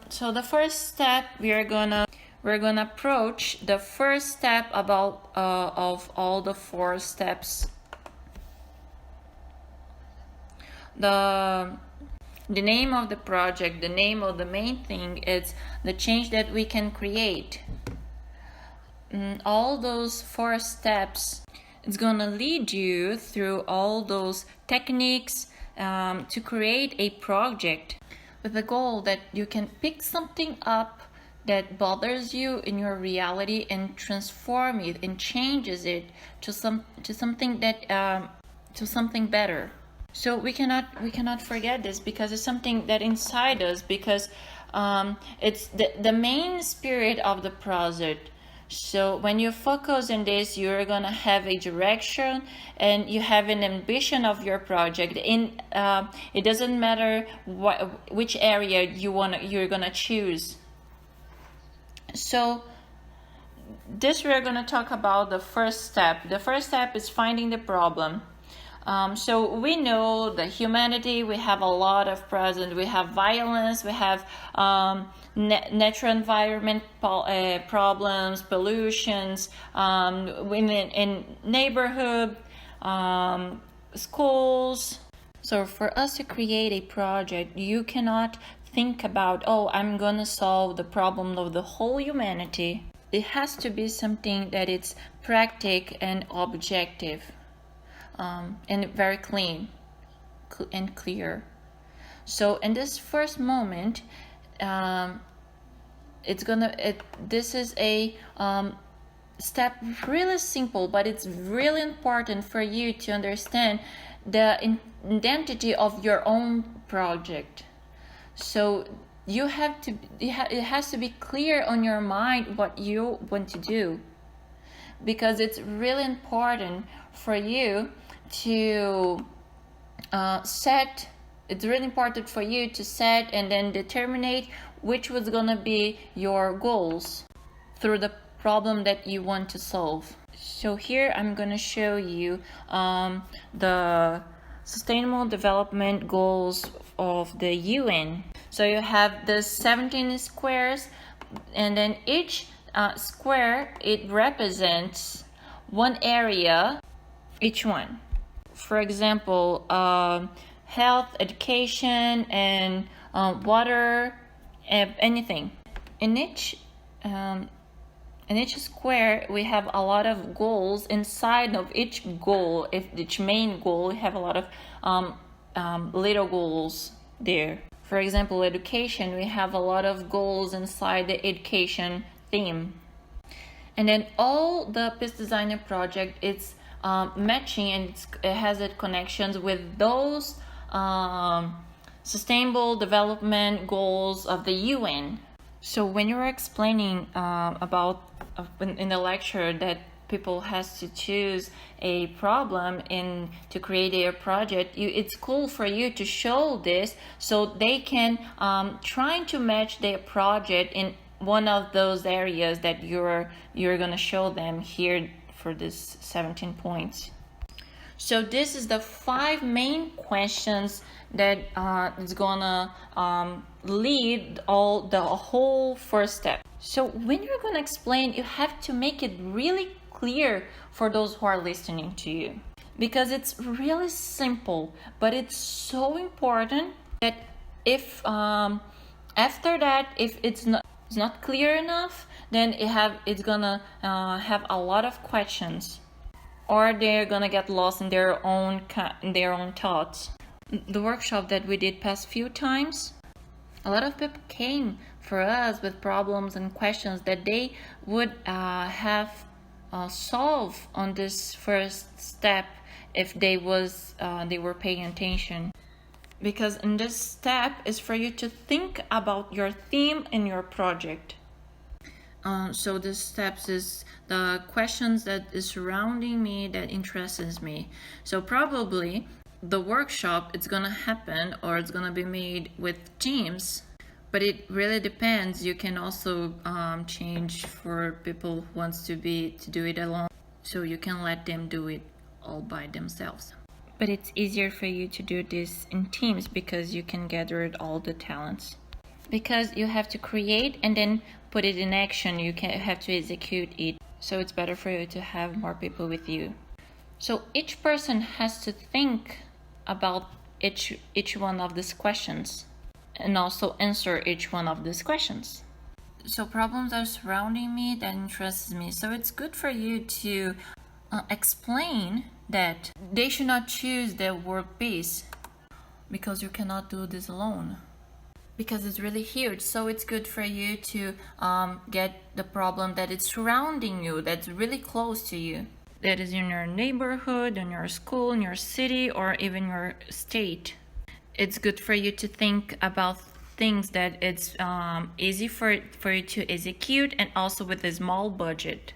So the first step, we're gonna approach the first step about of all the 4 steps. The name of the project, the name of the main thing is the change that we can create. All those 4 steps, it's gonna lead you through all those techniques to create a project with the goal that you can pick something up that bothers you in your reality and transform it and changes it to something that to something better. So we cannot forget this, because it's something that inside us, because it's the main spirit of the project. So when you focus on this, you're gonna have a direction and you have an ambition of your project. It doesn't matter which area you're gonna choose. So this, we're gonna talk about the first step. The first step is finding the problem. So we know the humanity, we have a lot of present. We have violence, we have natural environment problems, pollutions, women in neighborhood, schools. So for us to create a project, you cannot think about, oh, I'm gonna solve the problem of the whole humanity. It has to be something that it's practical and objective. And very clean and clear. So in this first moment, this is a step really simple, but it's really important for you to understand the identity of your own project. So it has to be clear on your mind what you want to do, because it's really important for you to set. It's really important for you to set and then determine which was gonna be your goals through the problem that you want to solve. So here I'm gonna show you the Sustainable Development Goals of the UN. So you have the 17 squares, and then each square, it represents one area, each one. For example, health, education, and water, anything. In each square, we have a lot of goals. Inside of each goal, each main goal, we have a lot of little goals there. For example, education, we have a lot of goals inside the education theme. And then all the Peace Designer project, it's matching, and it has its connections with those Sustainable Development Goals of the UN. So when you're explaining about in the lecture that people has to choose a problem to create a project, it's cool for you to show this so they can try to match their project in one of those areas that you're gonna show them here for this 17 points. So this is the 5 main questions that is gonna lead the whole first step. So when you're gonna explain, you have to make it really clear for those who are listening to you, because it's really simple, but it's so important that if after that, if it's not clear enough, then it's gonna have a lot of questions, or they're gonna get lost in their own thoughts. The workshop that we did past few times, a lot of people came for us with problems and questions that they would have solved on this first step if they were paying attention. Because in this step is for you to think about your theme in your project. So this steps is the questions that is surrounding me, that interests me. So probably the workshop, it's gonna happen, or it's gonna be made with teams, but it really depends. You can also change for people who wants to do it alone, so you can let them do it all by themselves. But it's easier for you to do this in teams because you can gather all the talents. Because you have to create and then put it in action, you have to execute it. So it's better for you to have more people with you. So each person has to think about each one of these questions and also answer each one of these questions. So problems are surrounding me that interests me. So it's good for you to explain that they should not choose their work base because you cannot do this alone. Because it's really huge. So it's good for you to get the problem that is surrounding you, that's really close to you. That is in your neighborhood, in your school, in your city, or even your state. It's good for you to think about things that it's easy for you to execute and also with a small budget.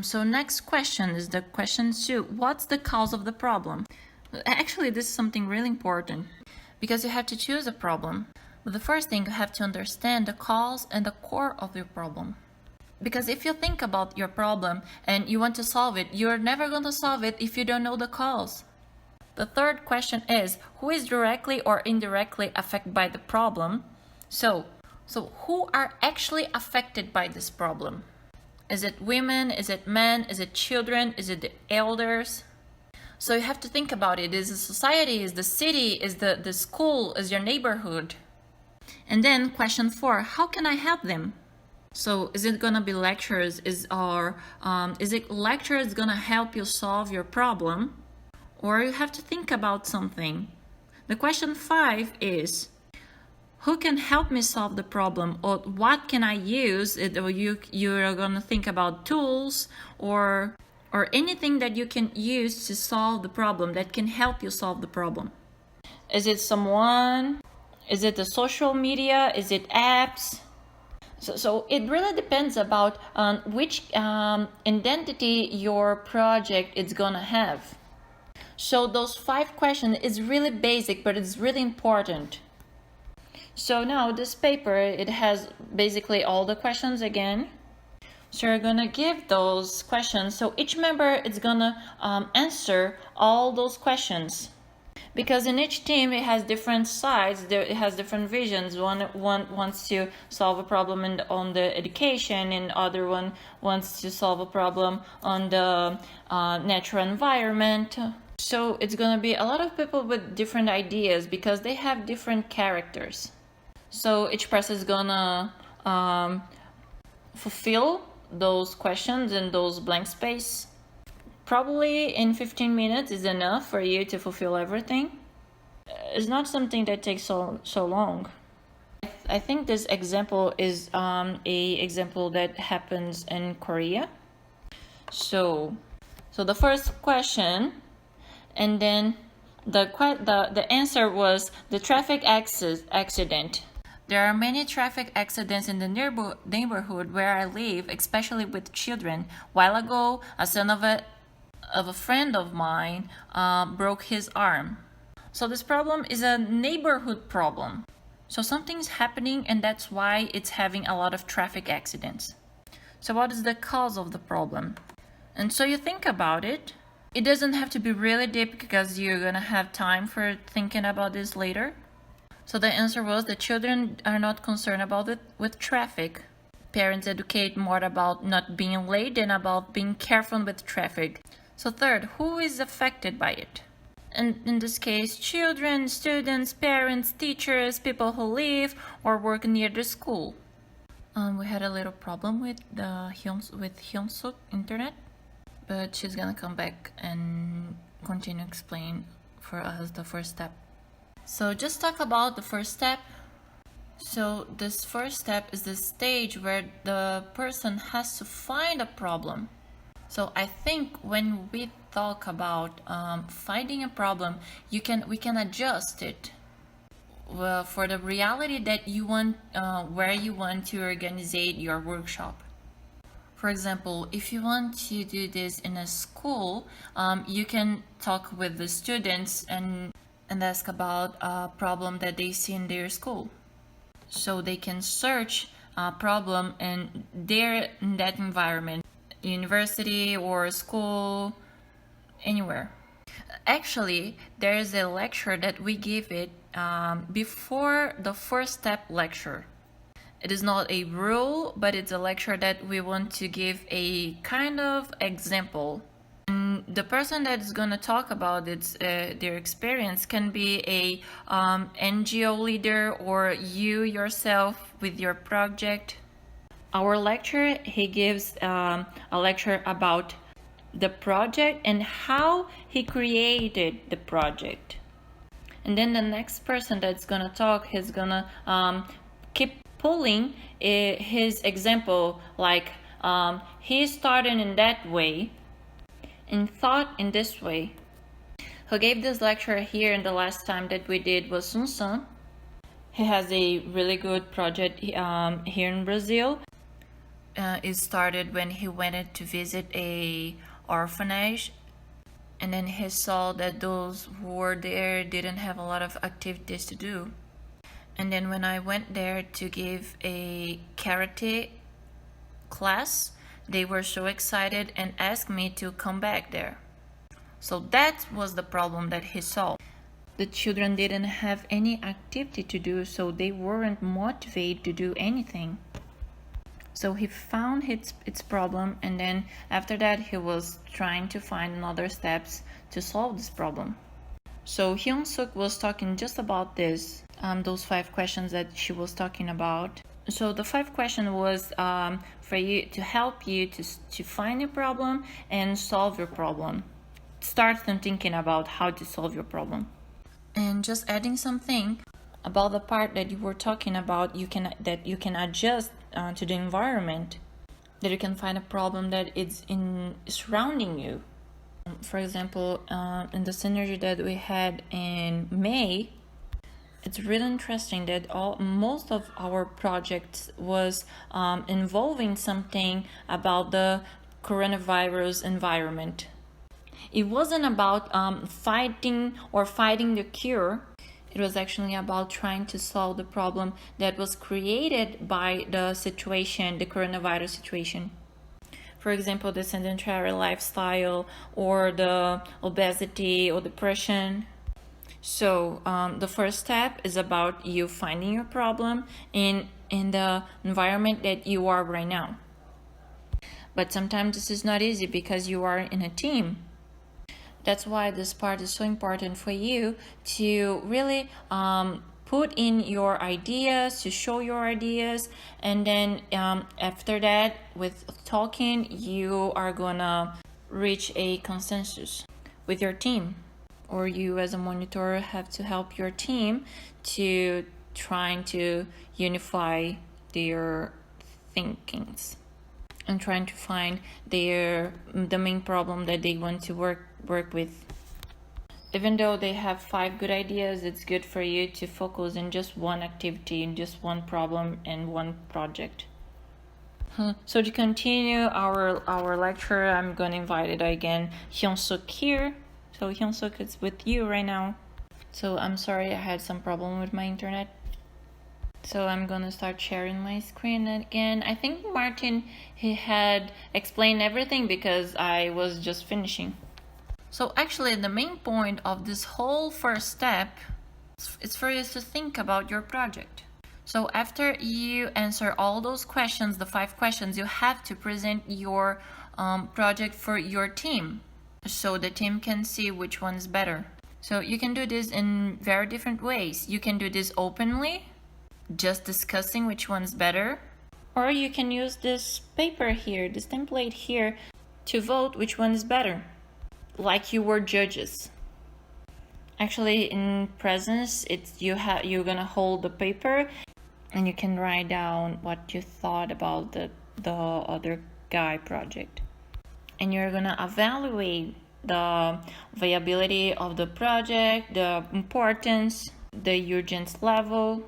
So next question is the question 2. What's the cause of the problem? Actually, this is something really important because you have to choose a problem. But the first thing, you have to understand the cause and the core of your problem. Because if you think about your problem and you want to solve it, you're never going to solve it if you don't know the cause. The third question is, who is directly or indirectly affected by the problem? So who are actually affected by this problem? Is it women? Is it men? Is it children? Is it the elders? So you have to think about it. Is the society? Is the city? Is the school? Is your neighborhood? And then question 4, how can I help them? So is it gonna be lectures? Is it lectures gonna help you solve your problem? Or you have to think about something. The question 5 is, who can help me solve the problem? Or what can I use? You're gonna think about tools or anything that you can use to solve the problem, that can help you solve the problem. Is it someone? Is it the social media? Is it apps? So it really depends about which identity your project is gonna have. So those 5 questions is really basic, but it's really important. So now this paper, it has basically all the questions again. So you're gonna give those questions. So each member is gonna answer all those questions. Because in each team, it has different sides, it has different visions. One wants to solve a problem on the education, and other one wants to solve a problem on the natural environment. So it's going to be a lot of people with different ideas because they have different characters. So each person is going to fulfill those questions in those blank space. Probably in 15 minutes is enough for you to fulfill everything. It's not something that takes so long. I think this example is a example that happens in Korea. So the first question, and then the answer was the traffic accident. There are many traffic accidents in the neighborhood where I live, especially with children. While ago, a son of a friend of mine broke his arm. So this problem is a neighborhood problem. So something's happening, and that's why it's having a lot of traffic accidents. So what is the cause of the problem? And so you think about it. It doesn't have to be really deep because you're gonna have time for thinking about this later. So the answer was the children are not concerned about it with traffic. Parents educate more about not being late than about being careful with traffic. So third, who is affected by it? And in this case, children, students, parents, teachers, people who live or work near the school. We had a little problem with Hyunsuk internet, but she's gonna come back and continue explain for us the first step. So just talk about the first step. So this first step is the stage where the person has to find a problem. So I think when we talk about finding a problem, we can adjust it for the reality that you want, where you want to organize your workshop. For example, if you want to do this in a school, you can talk with the students and ask about a problem that they see in their school. So they can search a problem in that environment, university or school, anywhere. Actually, there is a lecture that we give it before the first step lecture. It is not a rule, but it's a lecture that we want to give a kind of example. And the person that is going to talk about their experience can be a NGO leader or you yourself with your project. Our lecturer, he gives a lecture about the project and how he created the project. And then the next person that's gonna talk, he's gonna keep pulling his example, like he started in that way and thought in this way. Who gave this lecture here and the last time that we did was Sun Sun. He has a really good project here in Brazil. It started when he went to visit a orphanage, and then he saw that those who were there didn't have a lot of activities to do. And then when I went there to give a karate class, they were so excited and asked me to come back there. So that was the problem that he saw. The children didn't have any activity to do, so they weren't motivated to do anything. So he found its problem, and then after that he was trying to find other steps to solve this problem. So Hyun-suk was talking just about this, those 5 questions that she was talking about. So the 5 question was for you to help you to find a problem and solve your problem. Start thinking about how to solve your problem. And just adding something about the part that you were talking about, you can adjust to the environment, that you can find a problem that is surrounding you. For example, in the synergy that we had in May, it's really interesting that most of our projects was involving something about the coronavirus environment. It wasn't about fighting the cure. It was actually about trying to solve the problem that was created by the situation, the coronavirus situation. For example, the sedentary lifestyle or the obesity or depression. So the first step is about you finding your problem in the environment that you are right now. But sometimes this is not easy because you are in a team. That's why this part is so important for you to really put in your ideas, to show your ideas, and then after that, with talking, you are gonna reach a consensus with your team, or you as a monitor have to help your team to trying to unify their thinkings and trying to find the main problem that they want to work with. Even though they have 5 good ideas, it's good for you to focus in just one activity, in just one problem and one project. So to continue our lecture, I'm gonna invite it again Hyun-suk here. So Hyun-suk is with you right now. So I'm sorry, I had some problem with my internet. So I'm gonna start sharing my screen again. I think Martin, he had explained everything because I was just finishing. So actually the main point of this whole first step is for you to think about your project. So after you answer all those questions, the 5 questions, you have to present your project for your team, so the team can see which one is better. So you can do this in very different ways. You can do this openly, just discussing which one's better, or you can use this paper here, this template here, to vote which one is better, like you were judges. Actually, in presence, you're gonna hold the paper and you can write down what you thought about the other guy project, and you're gonna evaluate the viability of the project, the importance, the urgency level,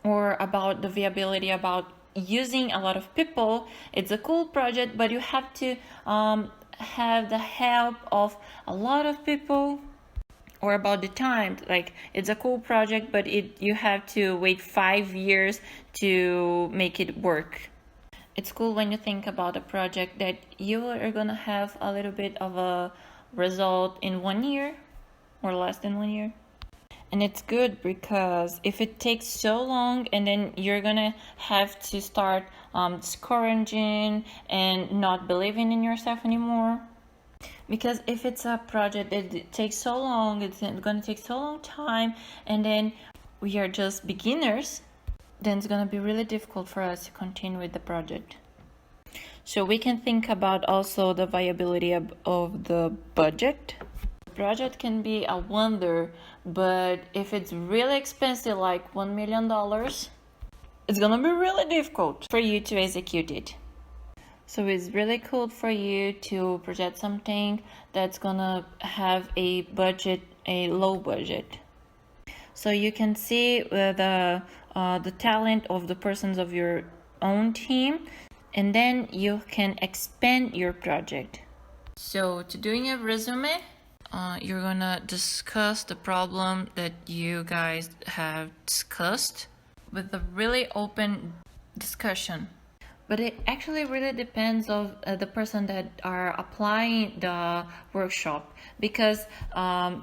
or about the viability about using a lot of people. It's a cool project, but you have to have the help of a lot of people, or about the time, like it's a cool project, but you have to wait 5 years to make it work. It's cool when you think about a project that you are gonna have a little bit of a result in 1 year or less than 1 year. And it's good because if it takes so long and then you're gonna have to start discouraging and not believing in yourself anymore. Because if it's a project that it takes so long, it's gonna take so long time, and then we are just beginners, then it's gonna be really difficult for us to continue with the project. So we can think about also the viability of the budget. The project can be a wonder, but if it's really expensive, like $1 million, it's gonna be really difficult for you to execute it. So it's really cool for you to project something that's gonna have a budget, a low budget. So you can see the talent of the persons of your own team, and then you can expand your project. So to doing a resume, you're gonna discuss the problem that you guys have discussed with a really open discussion. But it actually really depends on the person that are applying the workshop, because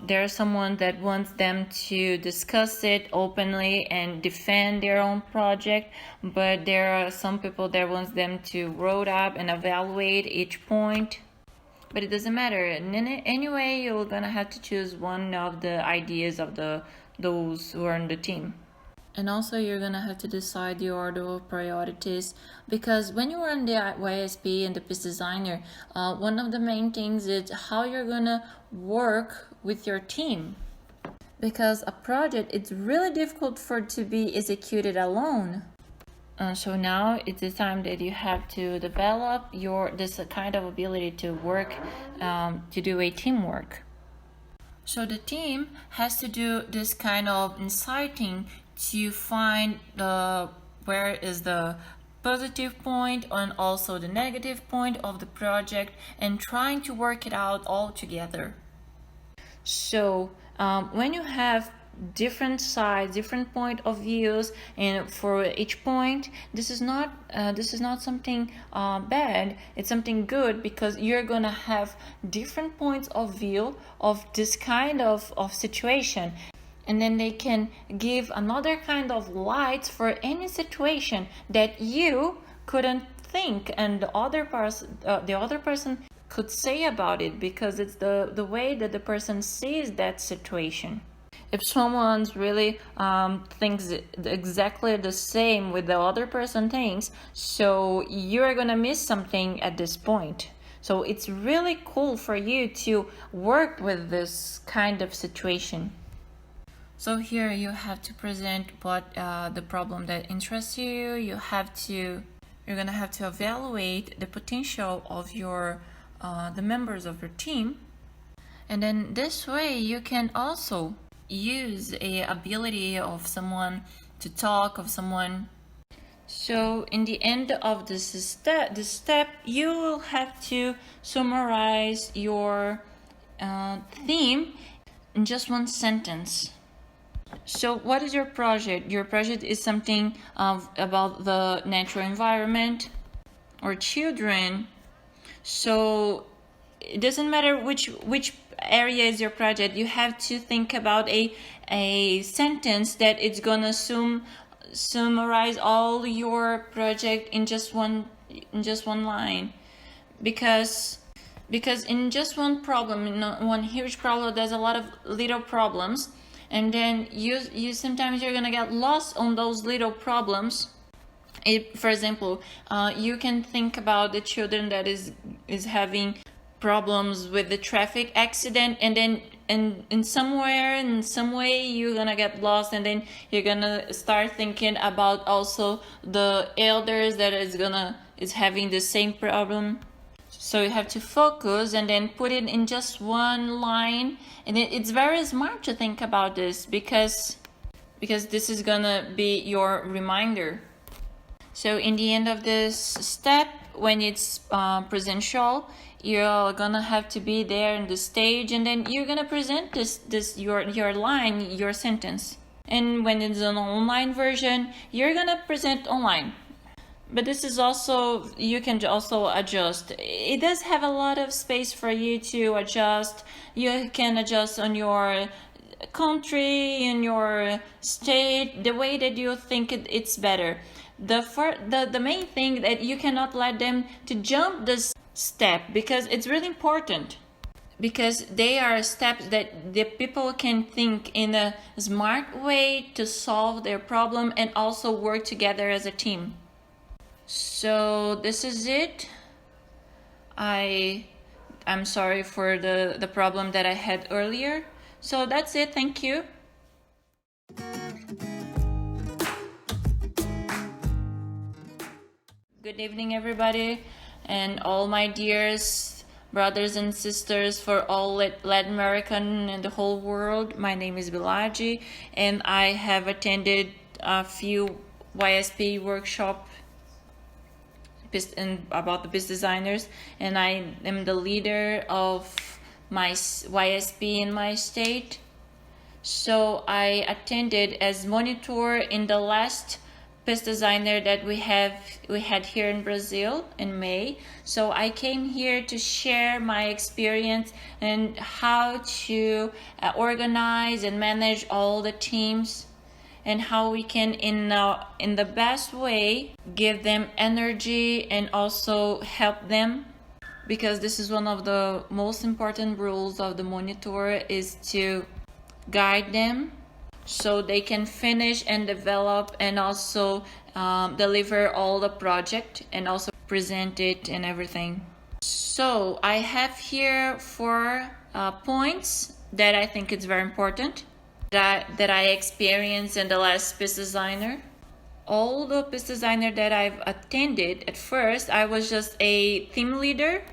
there's someone that wants them to discuss it openly and defend their own project, but there are some people that wants them to write up and evaluate each point. But it doesn't matter. Anyway, you're gonna have to choose one of the ideas of those who are on the team. And also you're gonna have to decide the order of priorities, because when you are in the YSP and the piece designer, one of the main things is how you're gonna work with your team. Because a project, it's really difficult for it to be executed alone. So now it's the time that you have to develop this kind of ability to work, to do a teamwork. So the team has to do this kind of inciting to find where is the positive point and also the negative point of the project, and trying to work it out all together. So when you have different sides, different point of views, and for each point, this is not something bad. It's something good, because you're gonna have different points of view of this kind of situation, and then they can give another kind of light for any situation that you couldn't think, and the other person could say about it, because it's the way that the person sees that situation. If someone's really thinks exactly the same with the other person thinks, so you're gonna miss something at this point. So it's really cool for you to work with this kind of situation. So here you have to present what the problem that interests you. You're gonna have to evaluate the potential of the members of your team, and then this way you can also use a ability of someone to talk, of someone. So in the end of this step, you will have to summarize your theme in just one sentence. So what is your project? Your project is something about the natural environment or children. So it doesn't matter which area is your project. You have to think about a sentence that it's gonna summarize all your project in just one line, because in just one problem, in one huge problem, there's a lot of little problems, and then you sometimes you're gonna get lost on those little problems. For example, you can think about the children that is having problems with the traffic accident, and then in some way you're gonna get lost, and then you're gonna start thinking about also the elders that is having the same problem. So you have to focus and then put it in just one line, and it's very smart to think about this, because this is gonna be your reminder. So in the end of this step, when it's presential, you're gonna have to be there in the stage, and then you're gonna present your line, your sentence. And when it's an online version, you're gonna present online. But this is also, you can also adjust. It does have a lot of space for you to adjust. You can adjust on your country, in your state, the way that you think it's better. The main thing that you cannot let them to jump this step, because it's really important, because they are steps that the people can think in a smart way to solve their problem and also work together as a team. So this is it. I'm sorry for the problem that I had earlier. So that's it. Thank you. Good evening, everybody, and all my dears, brothers and sisters for all Latin American and the whole world. My name is 𝐘𝐒𝐏, and I have attended a few YSP workshops about the business designers, and I am the leader of my YSP in my state. So I attended as monitor in the last business designer that we had here in Brazil in May. So I came here to share my experience and how to organize and manage all the teams, and how we can in the best way give them energy and also help them, because this is one of the most important rules of the monitor, is to guide them so they can finish and develop and also deliver all the project and also present it and everything. So I have here 4 points that I think it's very important that I experienced in the last business designer. All the business designer that I've attended, at first I was just a team leader.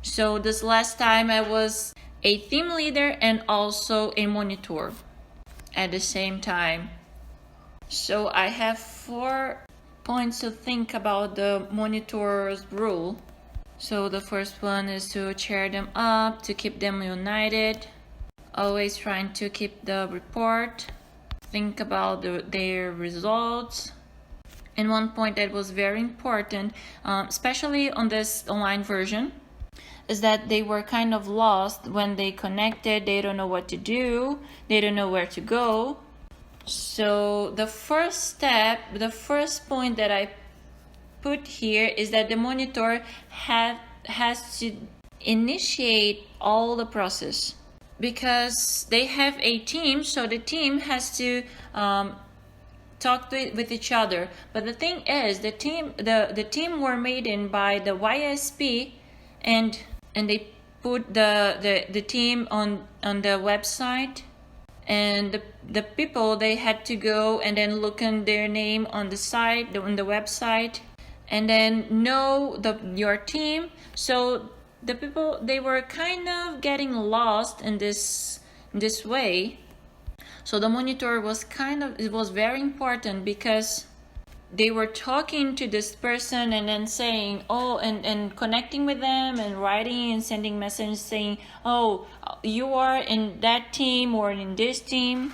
So this last time I was a team leader and also a monitor at the same time. So I have 4 points to think about the monitor's rule. So the first one is to cheer them up, to keep them united, always trying to keep the report, think about their results. And one point that was very important, especially on this online version, is that they were kind of lost when they connected. They don't know what to do, they don't know where to go. So the first step, the first point that I put here is that the monitor has to initiate all the process, because they have a team, so the team has to talk with each other. But the thing is, the team were made in by the YSP, and they put the team on the website, and the people, they had to go and then look on their name on the site, on the website, and then know your team. So the people, they were kind of getting lost in this way. So the monitor was it was very important, because they were talking to this person and then saying, oh, and connecting with them and writing and sending messages saying, oh, you are in that team or in this team,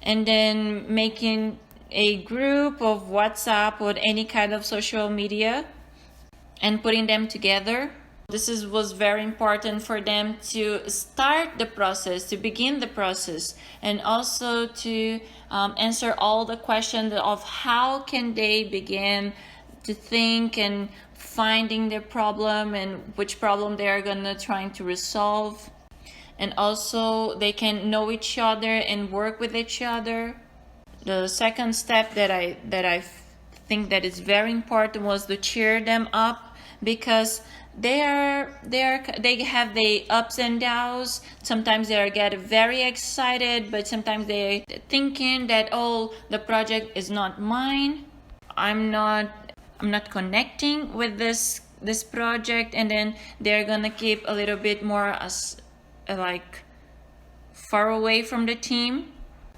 and then making a group of WhatsApp or any kind of social media and putting them together. This was very important for them to start the process, to begin the process, and also to answer all the questions of how can they begin to think and finding their problem and which problem they are gonna trying to resolve. And also they can know each other and work with each other. The second step that I think that is very important was to cheer them up, because they have the ups and downs. Sometimes they get very excited, but sometimes they thinking that, oh, the project is not mine, I'm not connecting with this project, and then they're gonna keep a little bit more like far away from the team.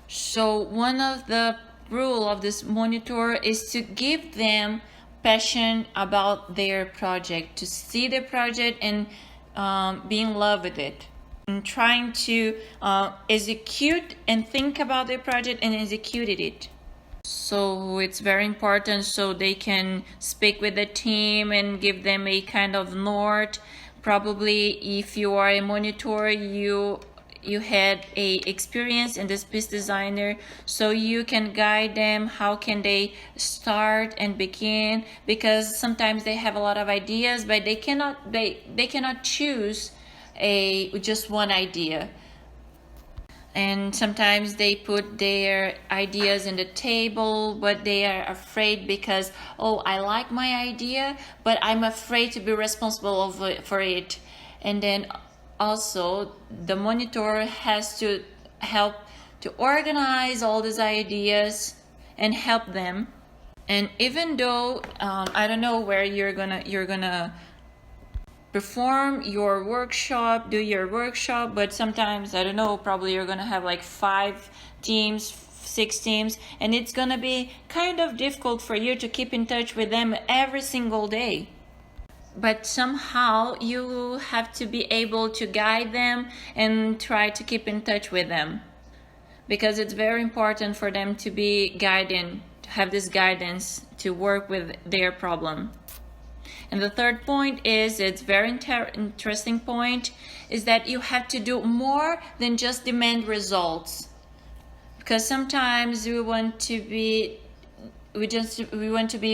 So one of the rule of this monitor is to give them passion about their project, to see the project and be in love with it, and trying to execute and think about the project and execute it. So it's very important so they can speak with the team and give them a kind of north. Probably if you are a monitor, you had a experience in this piece designer, so you can guide them how can they start and begin, because sometimes they have a lot of ideas but they cannot choose a just one idea. And sometimes they put their ideas in the table, but they are afraid because, oh, I like my idea, but I'm afraid to be responsible for it. And then also the monitor has to help to organize all these ideas and help them. And even though I don't know where you're gonna perform your workshop, do your workshop, but sometimes, I don't know, probably you're gonna have like 5 teams, 6 teams, and it's gonna be kind of difficult for you to keep in touch with them every single day. But somehow you have to be able to guide them and try to keep in touch with them, because it's very important for them to be guided, to have this guidance to work with their problem. And the third point is, it's very interesting point, is that you have to do more than just demand results. Because sometimes we want to be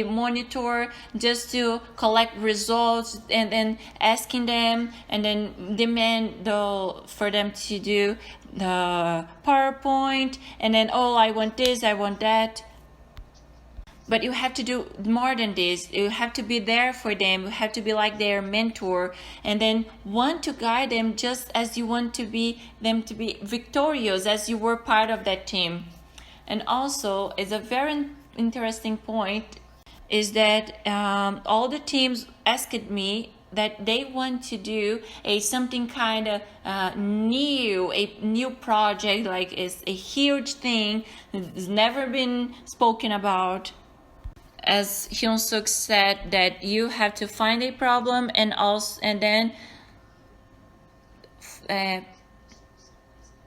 monitor just to collect results and then asking them and then demand for them to do the PowerPoint and then, oh, I want this, I want that. But you have to do more than this. You have to be there for them. You have to be like their mentor, and then want to guide them just as you want them to be victorious as you were part of that team. And also, it's a very interesting point is that all the teams asked me that they want to do something kind of a new project, like it's a huge thing, it's never been spoken about. As Hyun-suk said, that you have to find a problem and then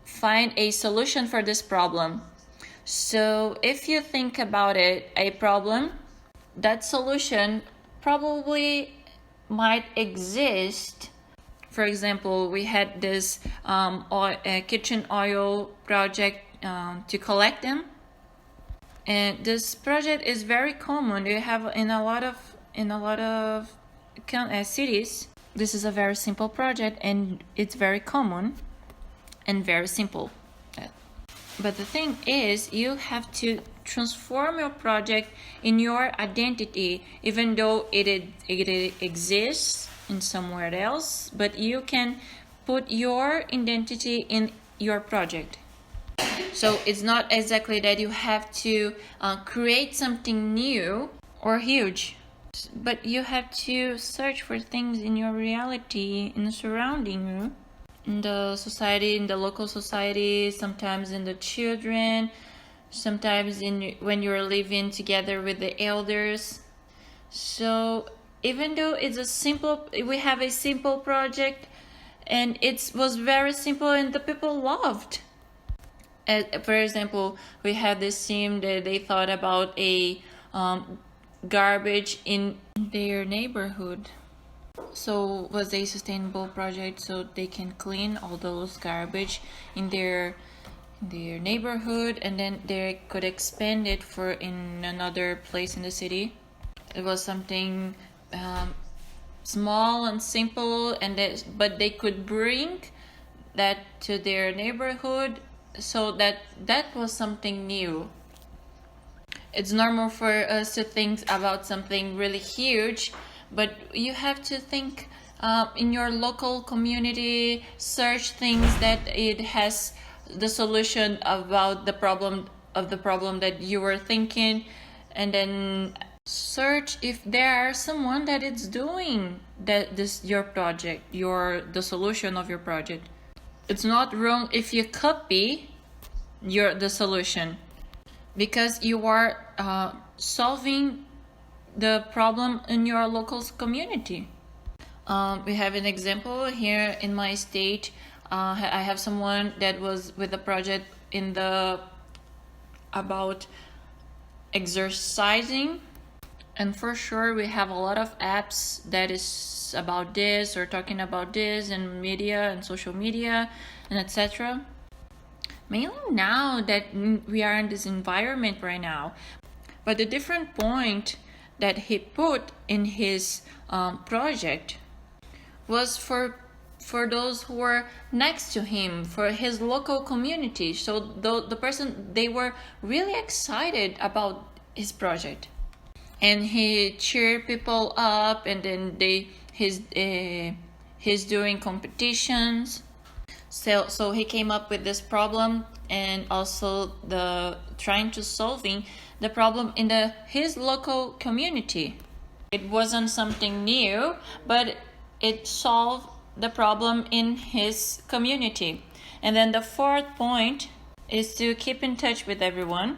find a solution for this problem. So if you think about it, a problem, that solution probably might exist. For example, we had this kitchen oil project to collect them. And this project is very common. You have in a lot of cities. This is a very simple project, and it's very common and very simple. But the thing is, you have to transform your project in your identity, even though it exists in somewhere else. But you can put your identity in your project. So it's not exactly that you have to create something new or huge, but you have to search for things in your reality, in the surrounding you, in the society, in the local society, sometimes in the children, sometimes when you're living together with the elders. So even though we have a simple project, and it was very simple and the people loved. For example, we had this team that they thought about a garbage in their neighborhood. So it was a sustainable project, so they can clean all those garbage in their neighborhood, and then they could expand it in another place in the city. It was something small and simple, but they could bring that to their neighborhood. So that was something new. It's normal for us to think about something really huge, but you have to think in your local community, search things that it has the solution about the problem that you were thinking, and then search if there are someone that is doing your project, the solution of your project. It's not wrong if you copy the solution, because you are solving the problem in your local community. We have an example here in my state. I have someone that was with a project about exercising. And for sure, we have a lot of apps that is about this or talking about this and media and social media and etc. Mainly now that we are in this environment right now. But the different point that he put in his project was for those who were next to him, for his local community. So they were really excited about his project, and he cheered people up, and then he's doing competitions. So he came up with this problem, and also trying to solving the problem in his local community. It wasn't something new, but it solved the problem in his community. And then the fourth point is to keep in touch with everyone.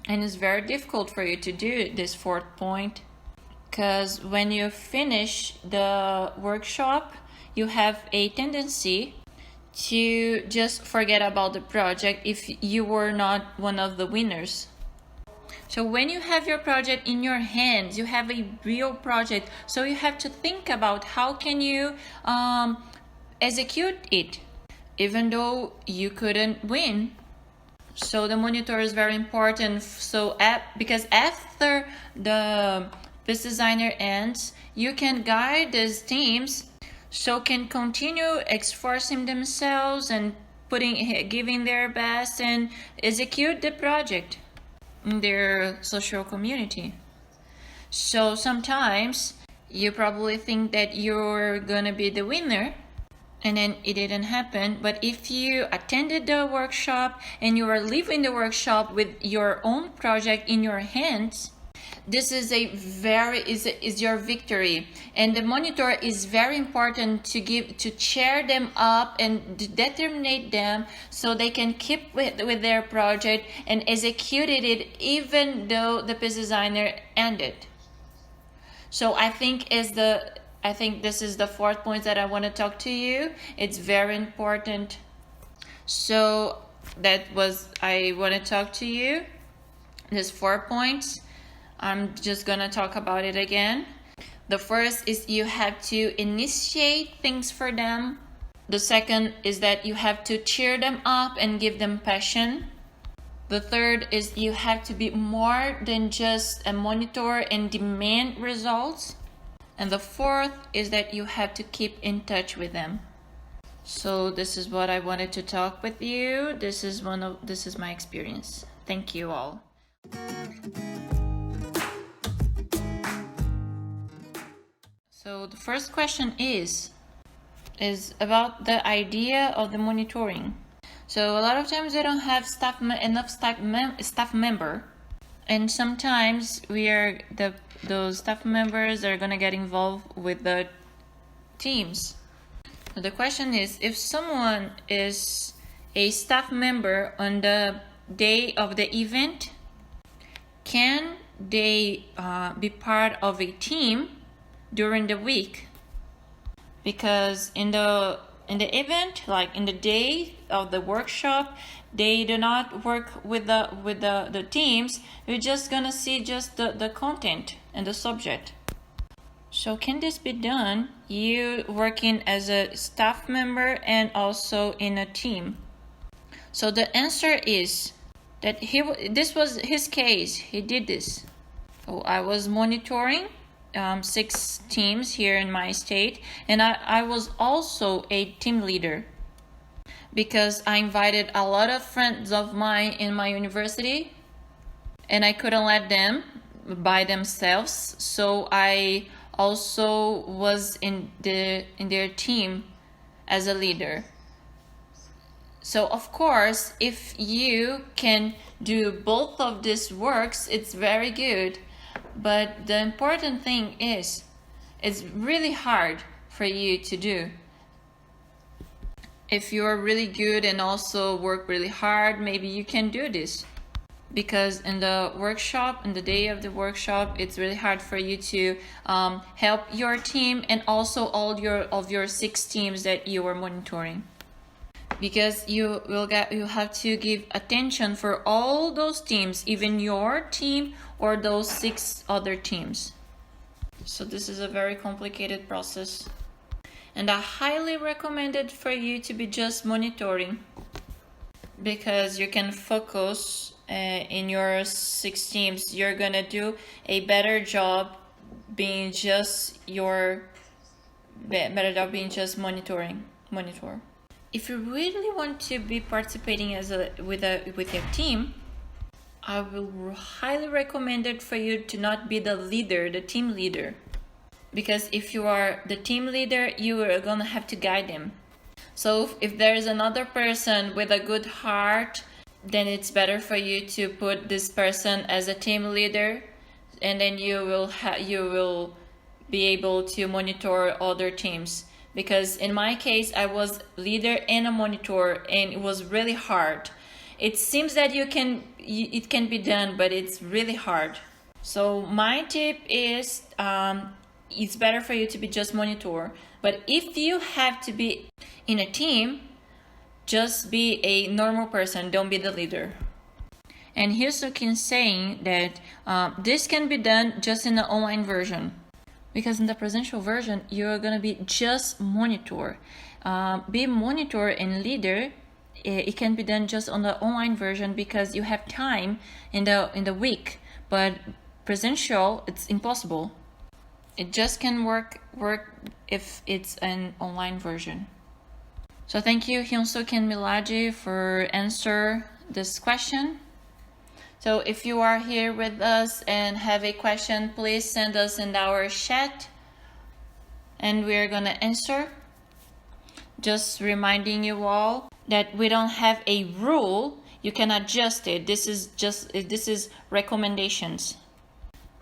And it's very difficult for you to do this fourth point, because when you finish the workshop, you have a tendency to just forget about the project if you were not one of the winners. So when you have your project in your hands, you have a real project, so you have to think about how can you execute it, even though you couldn't win. So the monitor is very important. So because after the business designer ends, you can guide these teams so can continue expressing themselves and giving their best and execute the project in their social community. So sometimes you probably think that you're gonna be the winner, and then it didn't happen. But if you attended the workshop and you are leaving the workshop with your own project in your hands, this is is your victory. And the monitor is very important to cheer them up and to determine them so they can keep with their project and execute it even though the business designer ended. So I think this is the fourth point that I want to talk to you. It's very important. So I want to talk to you. There's 4 points. I'm just gonna talk about it again. The first is you have to initiate things for them. The second is that you have to cheer them up and give them passion. The third is you have to be more than just a monitor and demand results. And the fourth is that you have to keep in touch with them. So this is what I wanted to talk with you. This is my experience. Thank you all. So the first question is about the idea of the monitoring. So a lot of times we don't have enough staff member, and sometimes those staff members are gonna get involved with the teams. So the question is, if someone is a staff member on the day of the event, can they be part of a team during the week? Because in the event, like in the day of the workshop, they do not work with the teams. You're just gonna see just the content and the subject. So can this be done, you working as a staff member and also in a team? So the answer is that this was his case. He did this. So I was monitoring 6 teams here in my state, and I was also a team leader because I invited a lot of friends of mine in my university, and I couldn't let them by themselves, so I also was in their team as a leader. So of course, if you can do both of these works, it's very good. But the important thing is, it's really hard for you to do. If you're really good and also work really hard, maybe you can do this. Because in the day of the workshop, it's really hard for you to help your team and also all of your 6 teams that you are monitoring. because you have to give attention for all those teams, even your team or those 6 other teams. So this is a very complicated process, and I highly recommend it for you to be just monitoring, because you can focus in your 6 teams. You're gonna do a better job being just monitor. If you really want to be participating with a team, I will highly recommend it for you to not be the leader, the team leader, because if you are the team leader, you are gonna have to guide them. So if there is another person with a good heart, then it's better for you to put this person as a team leader, and then you will be able to monitor other teams. Because in my case, I was leader and a monitor, and it was really hard. It seems that it can be done, but it's really hard. So my tip is, it's better for you to be just monitor. But if you have to be in a team, just be a normal person, don't be the leader. And 𝐘𝐿-𝐶 is saying that this can be done just in the online version, because in the presential version, you're gonna be just monitor. Be monitor and leader, it can be done just on the online version because you have time in the week. But presential, it's impossible. It just can work if it's an online version. So thank you, 𝐘𝐿-𝐶 for answer this question. So if you are here with us and have a question, please send us in our chat and we're gonna answer. Just reminding you all that we don't have a rule, you can adjust it. This is recommendations,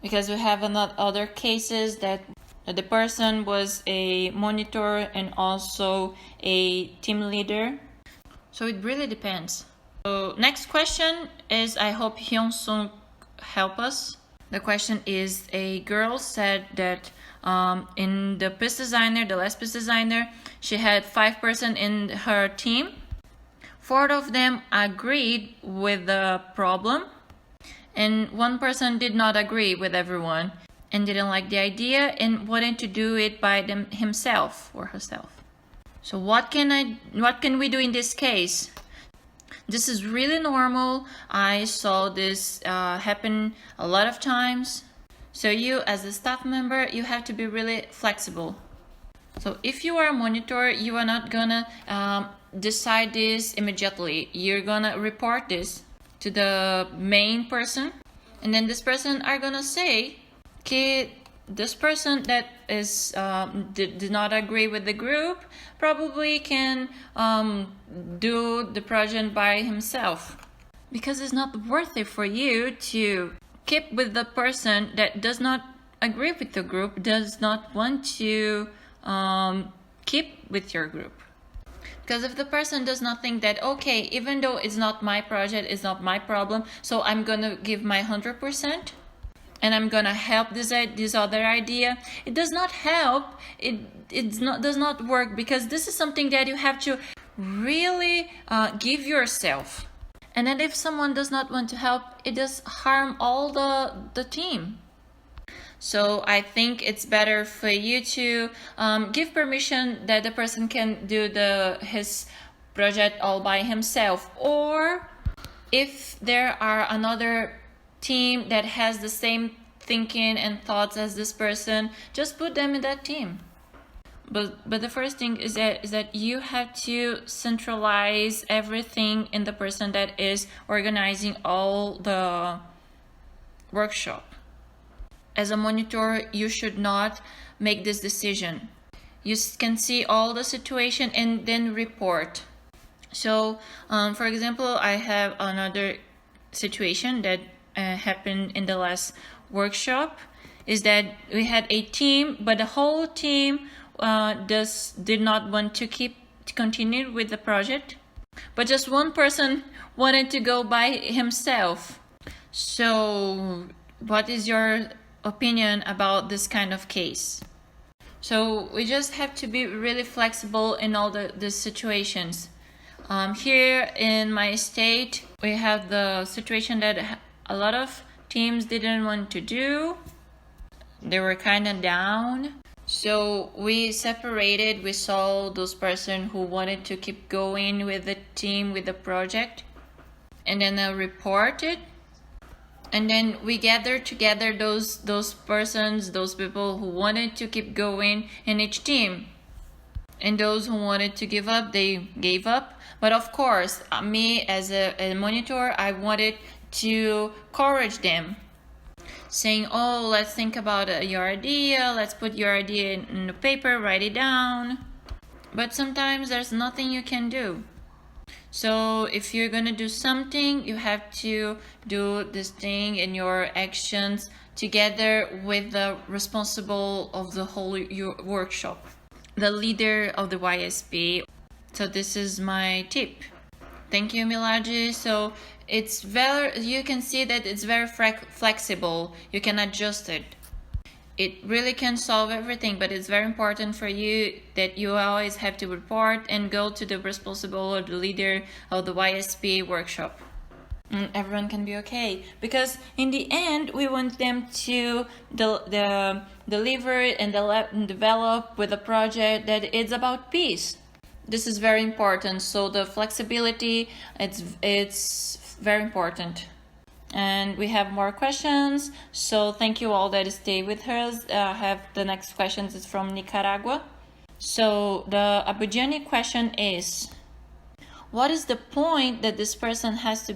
because we have other cases that the person was a monitor and also a team leader. So it really depends. So next question is, I hope 𝐘𝐿-𝐶 help us. The question is, a girl said that in the piece designer, the last piece designer, she had 5% in her team. 4 of them agreed with the problem, and 1 person did not agree with everyone and didn't like the idea and wanted to do it by himself or herself. So what can we do in this case? This is really normal. I saw this happen a lot of times. So you, as a staff member, you have to be really flexible. So if you are a monitor, you are not gonna decide this immediately. You're gonna report this to the main person, and then this person are gonna say, okay, this person that is did not agree with the group probably can do the project by himself, because it's not worth it for you to keep with the person that does not agree with the group, does not want to keep with your group. Because if the person does not think that, okay, even though it's not my project, it's not my problem, so I'm gonna give my 100%, and I'm gonna help this other idea, it does not help. It does not work, because this is something that you have to really give yourself. And then if someone does not want to help, it does harm all the team. So I think it's better for you to give permission that the person can do his project all by himself, or if there are another team that has the same thinking and thoughts as this person, just put them in that team. But the first thing is that you have to centralize everything in the person that is organizing all the workshop. As a monitor, you should not make this decision. You can see all the situation and then report. So, for example, I have another situation that happened in the last workshop, is that we had a team, but the whole team did not want to continue with the project, but just one person wanted to go by himself. So what is your opinion about this kind of case? So we just have to be really flexible in all the situations. Here in my state, we have the situation that a lot of teams didn't want to do. They were kind of down. So we separated. We saw those person who wanted to keep going with the team, with the project. And then I reported. And then we gathered together those persons, those people who wanted to keep going in each team. And those who wanted to give up, they gave up. But of course, me as a monitor, I wanted to encourage them, saying, oh, let's think about your idea, let's put your idea in the paper, write it down. But sometimes there's nothing you can do. So if you're gonna do something, you have to do this thing in your actions together with the responsible of the whole your workshop, the leader of the YSP. So this is my tip. Thank you, 𝐘𝐿. So it's you can see that it's very flexible. You can adjust it. It really can solve everything, but it's very important for you that you always have to report and go to the responsible or the leader of the YSP workshop. And everyone can be okay, because in the end we want them to deliver and develop with a project that it's about peace. This is very important. So the flexibility, it's very important. And we have more questions. So thank you all that stay with us. Have the next questions is from Nicaragua. So the Abujani question is, what is the point that this person has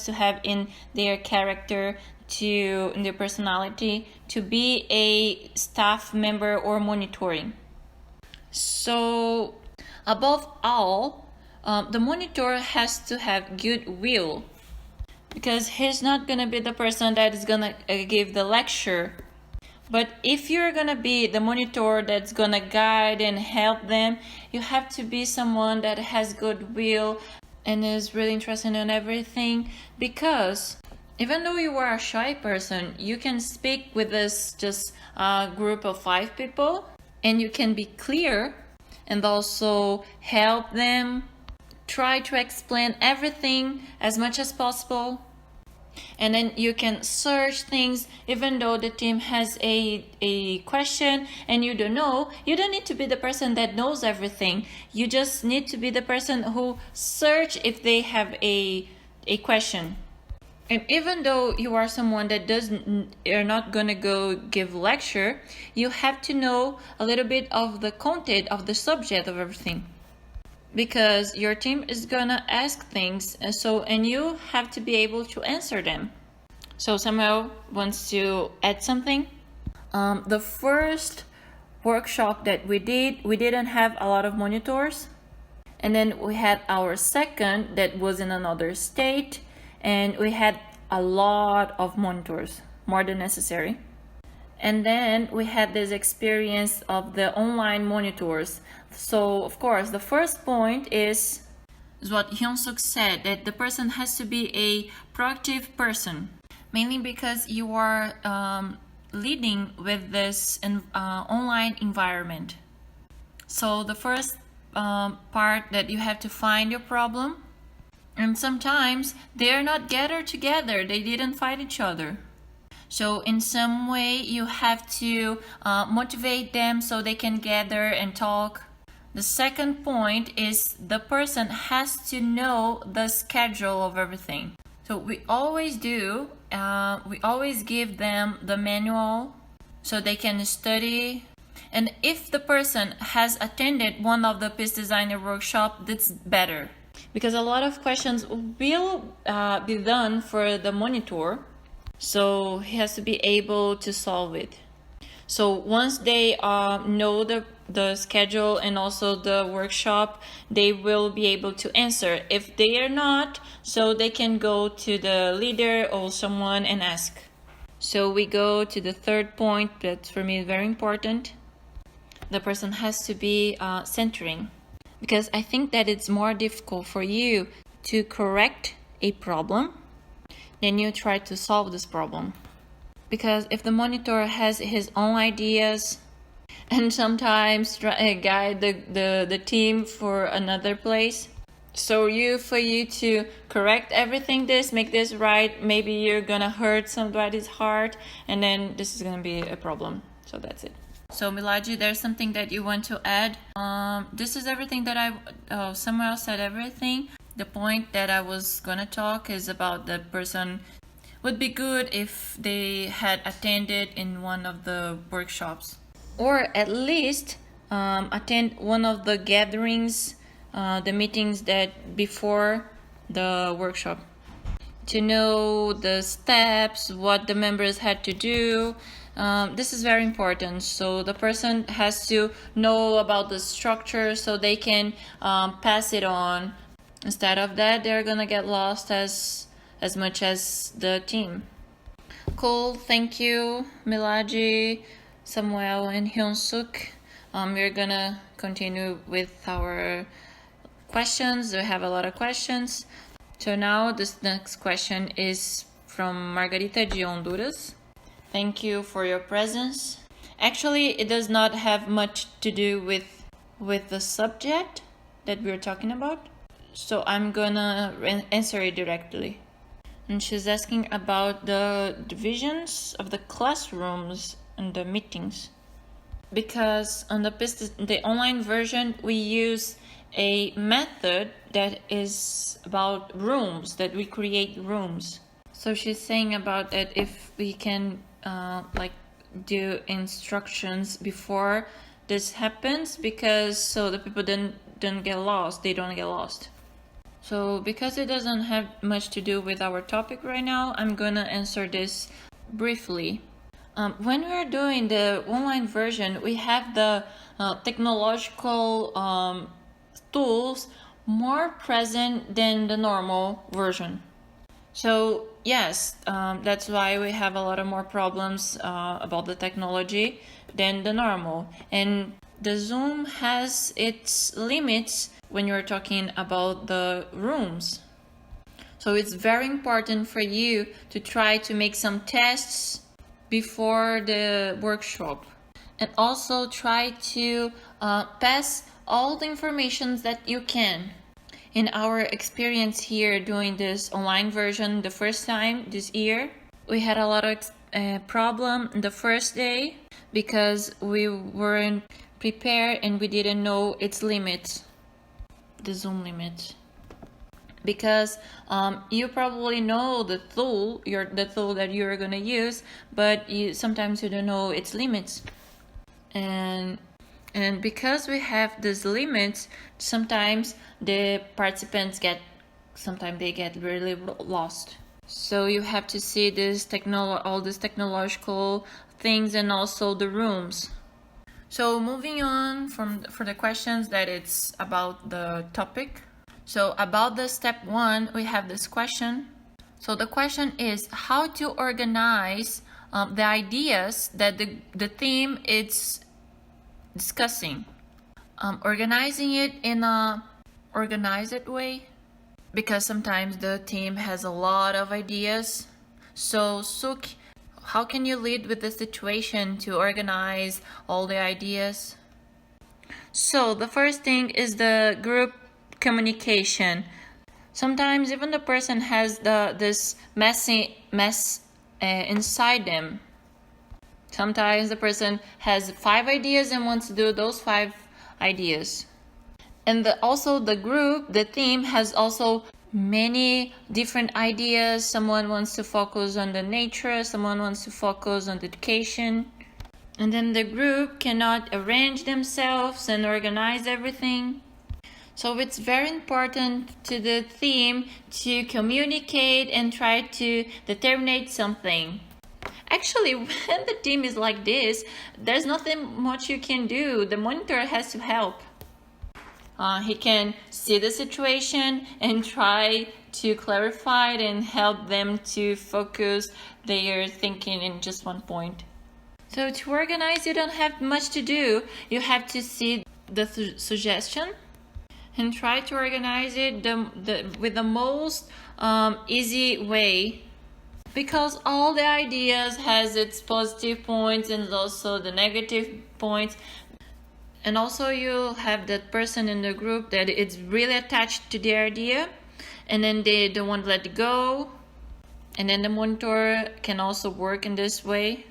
to have in their character, in their personality, to be a staff member or monitoring? So above all, the monitor has to have goodwill, because he's not gonna be the person that is gonna give the lecture. But if you're gonna be the monitor that's gonna guide and help them, you have to be someone that has goodwill and is really interested in everything. Because even though you are a shy person, you can speak with this just group of 5 people, and you can be clear and also help them. Try to explain everything as much as possible. And then you can search things. Even though the team has a question and you don't know, you don't need to be the person that knows everything. You just need to be the person who search if they have a question. And even though you are someone that you're not gonna go give lecture, you have to know a little bit of the content of the subject of everything, because your team is gonna ask things, and you have to be able to answer them. So Samuel wants to add something. The first workshop that we didn't have a lot of monitors, and then we had our second that was in another state, and we had a lot of monitors, more than necessary. And then we had this experience of the online monitors. So of course, the first point is what Hyun-suk said, that the person has to be a proactive person, mainly because you are leading with this online environment. So the first part, that you have to find your problem, and sometimes they are not gathered together, they didn't fight each other. So in some way you have to motivate them so they can gather and talk. The second point is the person has to know the schedule of everything. So we always give them the manual so they can study. And if the person has attended one of the Peace Designer workshop, that's better, because a lot of questions will be done for the monitor. So he has to be able to solve it. So once they know the schedule and also the workshop, they will be able to answer. If they are not, so they can go to the leader or someone and ask. So we go to the third point that for me is very important. The person has to be centering, because I think that it's more difficult for you to correct a problem then you try to solve this problem. Because if the monitor has his own ideas and sometimes guide the team for another place, So for you to correct everything, make this right, maybe you're gonna hurt somebody's heart, and then this is gonna be a problem. So that's it. So Milaji, there's something that you want to add? This is everything that someone else said everything. The point that I was gonna talk is about the person. Would be good if they had attended in one of the workshops, or at least attend one of the gatherings, the meetings that before the workshop, to know the steps, what the members had to do. This is very important. So the person has to know about the structure so they can pass it on. Instead of that, they're gonna get lost as much as the team. Cool, thank you, Milaji, Samuel, and Hyunsuk. We're gonna continue with our questions. We have a lot of questions. So now this next question is from Margarita de Honduras. Thank you for your presence. Actually, it does not have much to do with the subject that we're talking about, so I'm gonna answer it directly. And she's asking about the divisions of the classrooms and the meetings. Because on the online version, we use a method that is about rooms, that we create rooms. So she's saying about that if we can do instructions before this happens, because so the people don't get lost, they don't get lost. So because it doesn't have much to do with our topic right now, I'm gonna answer this briefly. When we're doing the online version, we have the technological tools more present than the normal version. So yes, that's why we have a lot of more problems about the technology than the normal. And the Zoom has its limits when you're talking about the rooms. So it's very important for you to try to make some tests before the workshop, and also try to pass all the information that you can. In our experience here doing this online version the first time this year, we had a lot of problem the first day because we weren't prepared and we didn't know its limits, the Zoom limit. Because you probably know the tool that you're gonna use, but sometimes you don't know its limits. And because we have these limits, sometimes the participants get really lost. So you have to see all these technological things and also the rooms. So moving on for the questions that it's about the topic. So about the step 1, we have this question. So the question is how to organize the ideas that the theme is discussing. Organizing it in a organized way, because sometimes the team has a lot of ideas. So Suk, how can you lead with the situation to organize all the ideas? So the first thing is the group communication. Sometimes even the person has this mess inside them. Sometimes the person has 5 ideas and wants to do those 5 ideas. And also the group, the team has also many different ideas. Someone wants to focus on the nature, someone wants to focus on the education. And then the group cannot arrange themselves and organize everything. So it's very important to the team to communicate and try to determine something. Actually, when the team is like this, there's nothing much you can do. The monitor has to help. He can see the situation and try to clarify it and help them to focus their thinking in just one point. So to organize, you don't have much to do. You have to see the suggestion and try to organize it with the most easy way. Because all the ideas has its positive points and also the negative points. And also you'll have that person in the group that is really attached to the idea, and then they don't want to let it go. And then the monitor can also work in this way,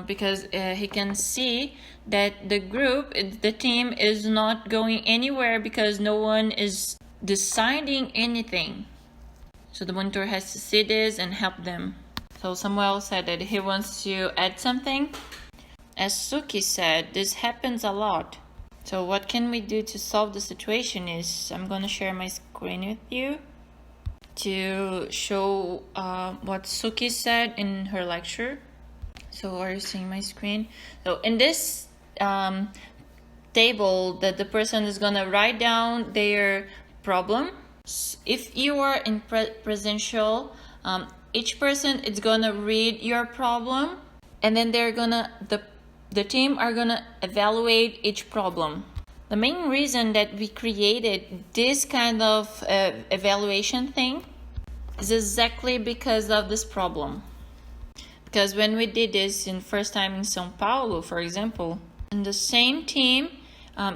because he can see that the group, the team is not going anywhere because no one is deciding anything. So the monitor has to see this and help them. So Samuel said that he wants to add something. As Suki said, this happens a lot. So what can we do to solve the situation is, I'm going to share my screen with you to show what Suki said in her lecture. So are you seeing my screen? So in this table that the person is going to write down their problem. If you are in presential, each person is gonna read your problem, and then they're gonna the team are gonna evaluate each problem. The main reason that we created this kind of evaluation thing is exactly because of this problem. Because when we did this in first time in São Paulo, for example, in the same team,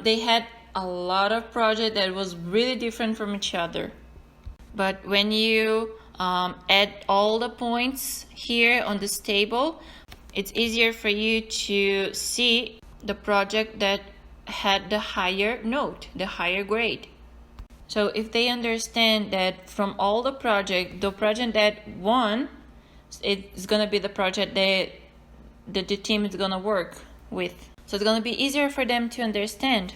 they had a lot of projects that was really different from each other. But when you add all the points here on this table, it's easier for you to see the project that had the higher note, the higher grade. So if they understand that from all the project that won, it's going to be the project that the team is going to work with. So it's going to be easier for them to understand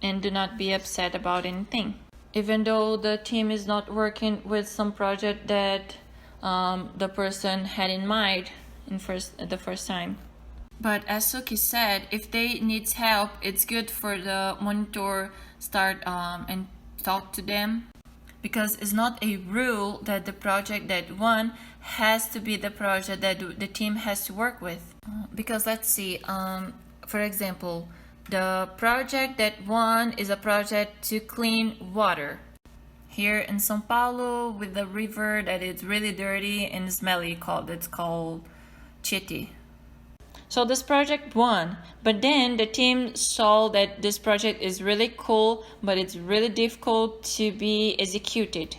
and do not be upset about anything. Even though the team is not working with some project that the person had in mind the first time. But as Suki said, if they need help, it's good for the monitor start and talk to them, because it's not a rule that the project that won has to be the project that the team has to work with. Because let's see, for example, the project that won is a project to clean water. Here in São Paulo, with the river that is really dirty and smelly, it's called 𝐘𝐒. So this project won, but then the team saw that this project is really cool, but it's really difficult to be executed.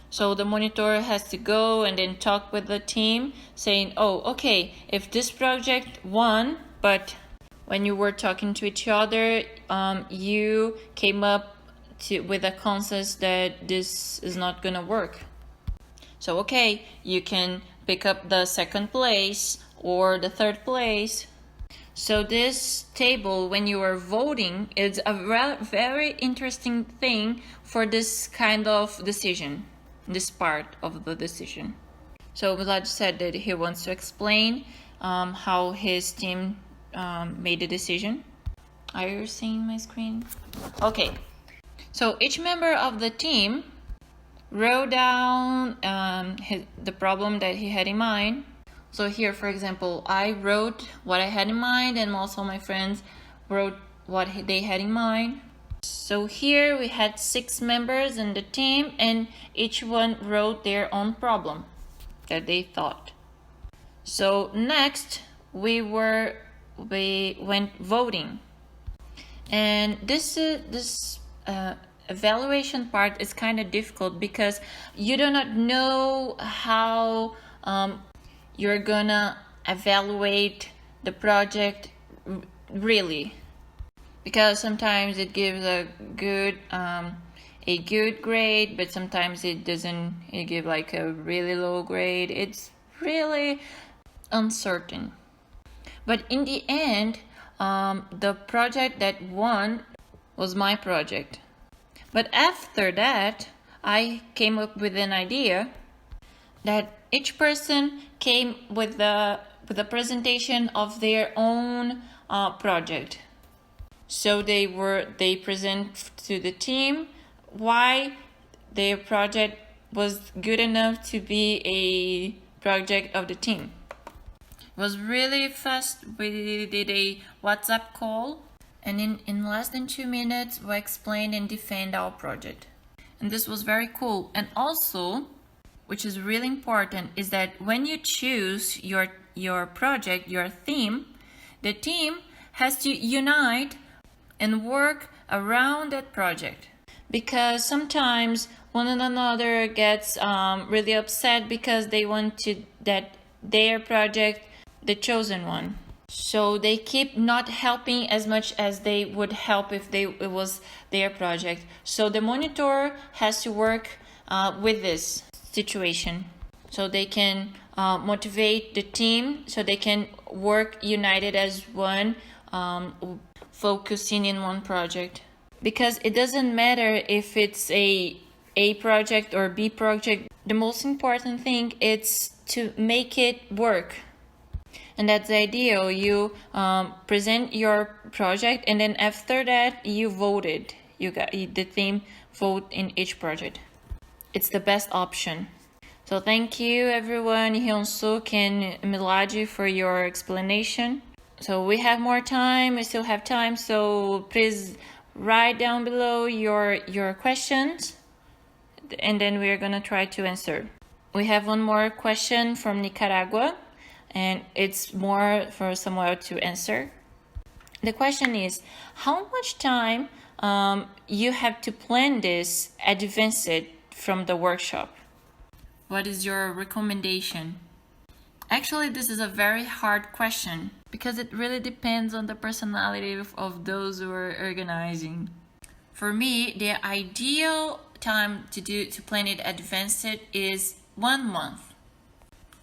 So the monitor has to go and then talk with the team, saying, oh, okay, if this project won, but when you were talking to each other, you came up with a consensus that this is not gonna work. So okay, you can pick up the second place or the third place. So this table, when you are voting, is a very interesting thing for this kind of decision, this part of the decision. So Vlad said that he wants to explain how his team made the decision. Are you seeing my screen? Okay. So each member of the team wrote down the problem that he had in mind. So here, for example, I wrote what I had in mind, and also my friends wrote what they had in mind. So here we had 6 members in the team, and each one wrote their own problem that they thought. So next we went voting, and this evaluation part is kind of difficult because you do not know how you're gonna evaluate the project really, because sometimes it gives a good grade, but sometimes it doesn't. It gives like a really low grade. It's really uncertain. But in the end, the project that won was my project. But after that, I came up with an idea that each person came with a presentation of their own project. So they present to the team why their project was good enough to be a project of the team. It was really fast. We did a WhatsApp call, and in less than 2 minutes we explained and defend our project. And this was very cool. And also, which is really important, is that when you choose your project, your theme, the team has to unite and work around that project. Because sometimes one another gets really upset because they want to that their project the chosen one. So they keep not helping as much as they would help if it was their project. So the monitor has to work with this situation so they can motivate the team so they can work united as one, focusing in one project. Because it doesn't matter if it's a project or B project. The most important thing is to make it work. And that's the ideal. You present your project, and then after that, you voted. You got the team vote in each project. It's the best option. So thank you, everyone, Hyun-suk and Milady, for your explanation. So we have more time. We still have time. So please write down below your questions, and then we are gonna try to answer. We have one more question from Nicaragua, and it's more for Samuel to answer. The question is, how much time you have to plan this advanced from the workshop? What is your recommendation? Actually, this is a very hard question because it really depends on the personality of those who are organizing. For me, the ideal time to plan it advanced is 1 month.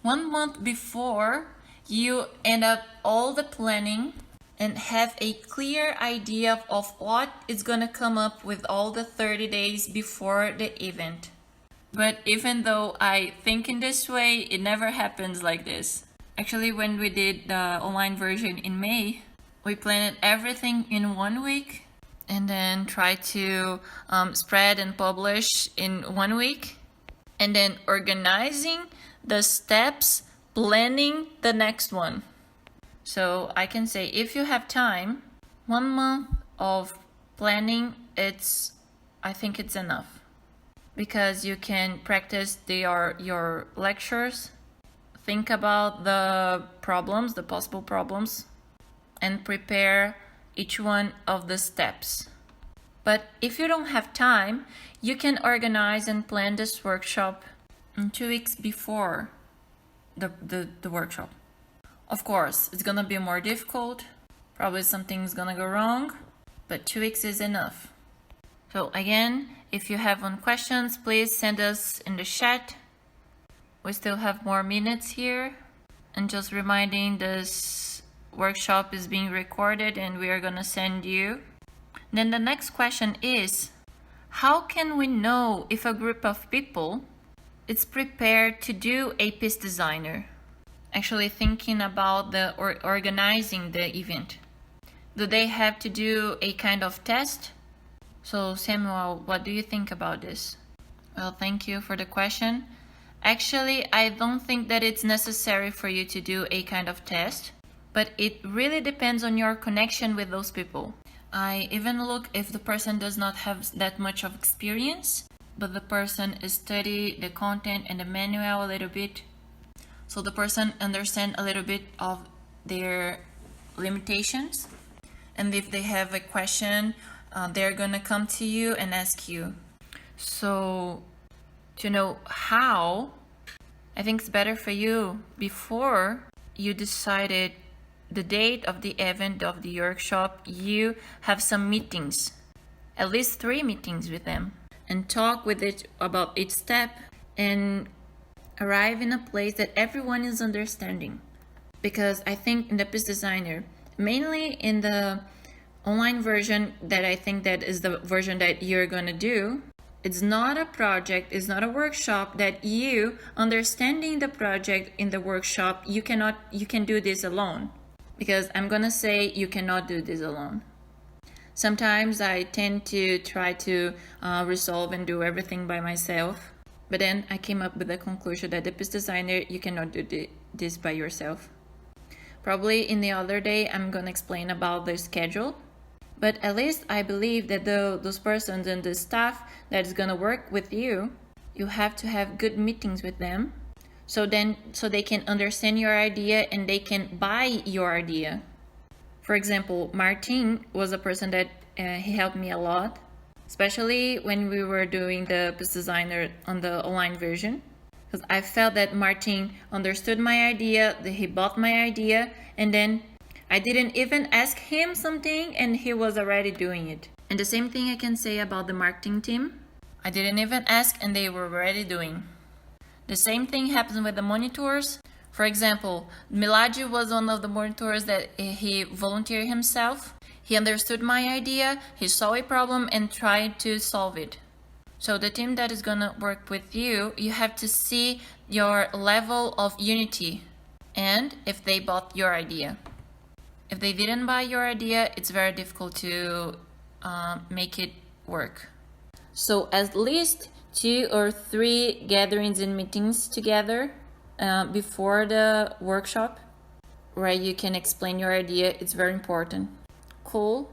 1 month before you end up all the planning and have a clear idea of what is gonna come up with all the 30 days before the event. But even though I think in this way, it never happens like this. Actually, when we did the online version in May, we planned everything in 1 week and then try to spread and publish in 1 week, and then organizing the steps, planning the next one. So I can say if you have time, 1 month of planning, I think it's enough. Because you can practice your lectures, think about the problems, the possible problems, and prepare each one of the steps. But if you don't have time, you can organize and plan this workshop in 2 weeks before the workshop. Of course, it's gonna be more difficult, probably something's gonna go wrong, but 2 weeks is enough. So again, if you have any questions, please send us in the chat. We still have more minutes here. And just reminding, this workshop is being recorded and we are gonna send you. Then the next question is, how can we know if a group of people is prepared to do a piece designer? Actually thinking about organizing the event. Do they have to do a kind of test? So Samuel, what do you think about this? Well, thank you for the question. Actually, I don't think that it's necessary for you to do a kind of test, but it really depends on your connection with those people. I even look if the person does not have that much of experience, but the person study the content and the manual a little bit, so the person understand a little bit of their limitations, and if they have a question, they're gonna come to you and ask you. So to know how, I think it's better for you before you decided the date of the event of the workshop, you have some meetings, at least 3 meetings with them, and talk with it about each step and arrive in a place that everyone is understanding. Because I think in the piece designer, mainly in the online version, that I think that is the version that you're gonna do, it's not a project, it's not a workshop that you understanding the project in the workshop, you can do this alone. Because I'm gonna say you cannot do this alone. Sometimes I tend to try to resolve and do everything by myself, but then I came up with the conclusion that the piece designer, you cannot do this by yourself. Probably in the other day I'm gonna explain about the schedule. But at least I believe that those persons and the staff that is gonna work with you, you have to have good meetings with them, so they can understand your idea and they can buy your idea. For example, Martin was a person that he helped me a lot, especially when we were doing the piece designer on the online version, because I felt that Martin understood my idea, that he bought my idea, and then I didn't even ask him something and he was already doing it. And the same thing I can say about the marketing team. I didn't even ask and they were already doing. The same thing happens with the monitors. For example, Milady was one of the monitors that he volunteered himself. He understood my idea, he saw a problem and tried to solve it. So the team that is gonna work with you, you have to see your level of unity and if they bought your idea. If they didn't buy your idea, it's very difficult to make it work. So at least 2 or 3 gatherings and meetings together before the workshop, where you can explain your idea, it's very important. Cool.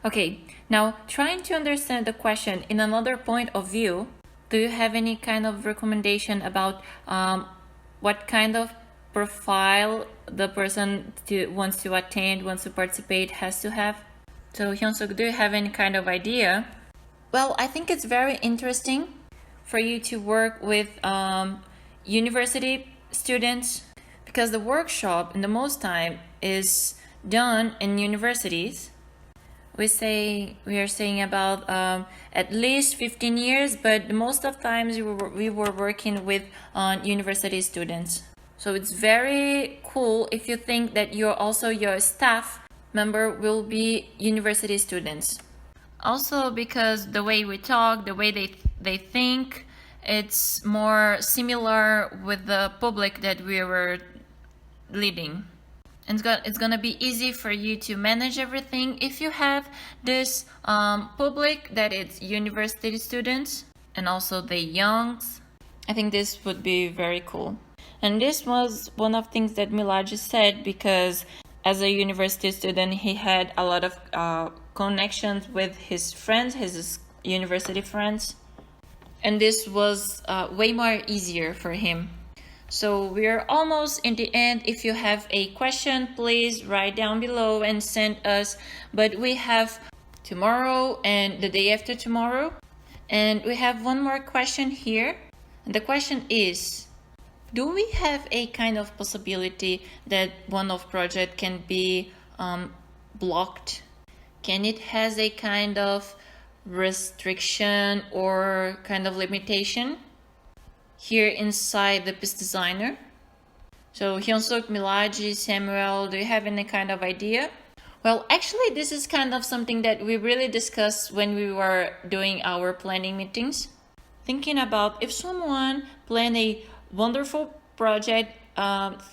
Okay, now trying to understand the question in another point of view, do you have any kind of recommendation about what kind of profile the person wants to attend, wants to participate, has to have? So Hyun-suk, do you have any kind of idea? Well, I think it's very interesting for you to work with university students, because the workshop in the most time is done in universities. We are saying about at least 15 years, but most of times we were working with university students. So it's very cool if you think that your staff member will be university students. Also because the way we talk, the way they think, it's more similar with the public that we were leading. And it's gonna be easy for you to manage everything if you have this public that it's university students and also the youngs. I think this would be very cool. And this was one of the things that Milady said, because as a university student, he had a lot of connections with his friends, his university friends. And this was way more easier for him. So we're almost in the end. If you have a question, please write down below and send us. But we have tomorrow and the day after tomorrow. And we have one more question here. And the question is, do we have a kind of possibility that one of project can be blocked? Can it has a kind of restriction or kind of limitation here inside the piece designer? So Hyun-suk, Milady, Samuel, do you have any kind of idea? Well, actually this is kind of something that we really discussed when we were doing our planning meetings. Thinking about if someone plan a wonderful project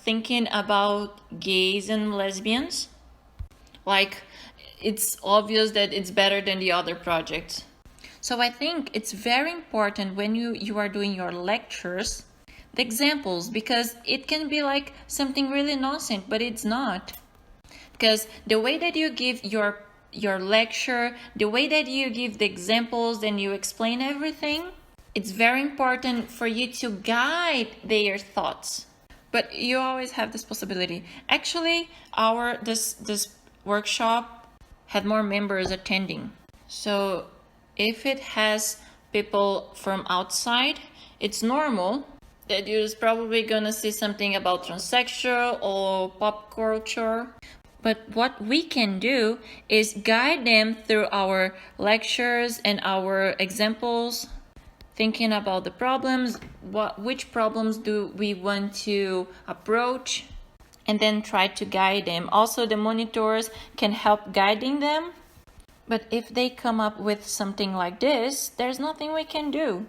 thinking about gays and lesbians, like it's obvious that it's better than the other projects. So I think it's very important when you are doing your lectures, the examples, because it can be like something really nonsense, but it's not. Because the way that you give your lecture, the way that you give the examples and you explain everything, it's very important for you to guide their thoughts. But you always have this possibility. Actually, this workshop had more members attending. So if it has people from outside, it's normal that you're probably gonna see something about transsexual or pop culture. But what we can do is guide them through our lectures and our examples, thinking about the problems, which problems do we want to approach, and then try to guide them. Also, the monitors can help guiding them. But if they come up with something like this, there's nothing we can do.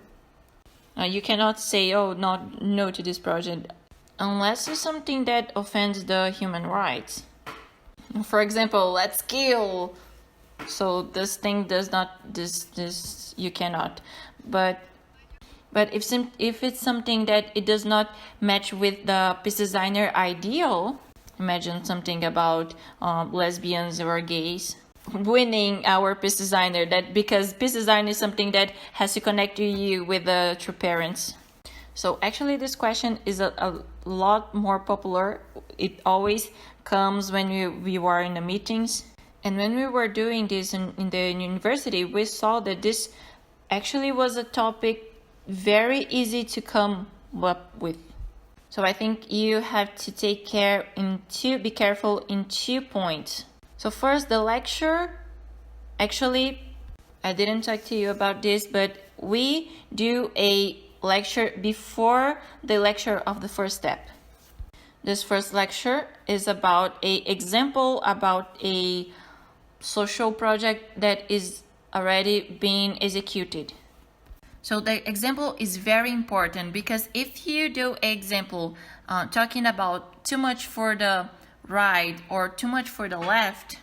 You cannot say, oh, no to this project, unless it's something that offends the human rights. For example, let's kill. So this thing does not, this you cannot. But if it's something that it does not match with the piece designer ideal, imagine something about lesbians or gays winning our piece designer, that because piece design is something that has to connect you with the true parents. So actually this question is a lot more popular. It always comes when we are in the meetings. And when we were doing this in the university, we saw that this actually was a topic very easy to come up with. So I think you have to be careful in 2 points. So first, the lecture. Actually, I didn't talk to you about this, but we do a lecture before the lecture of the first step. This first lecture is about an example about a social project that is already being executed. So the example is very important, because if you do an example talking about too much for the right or too much for the left,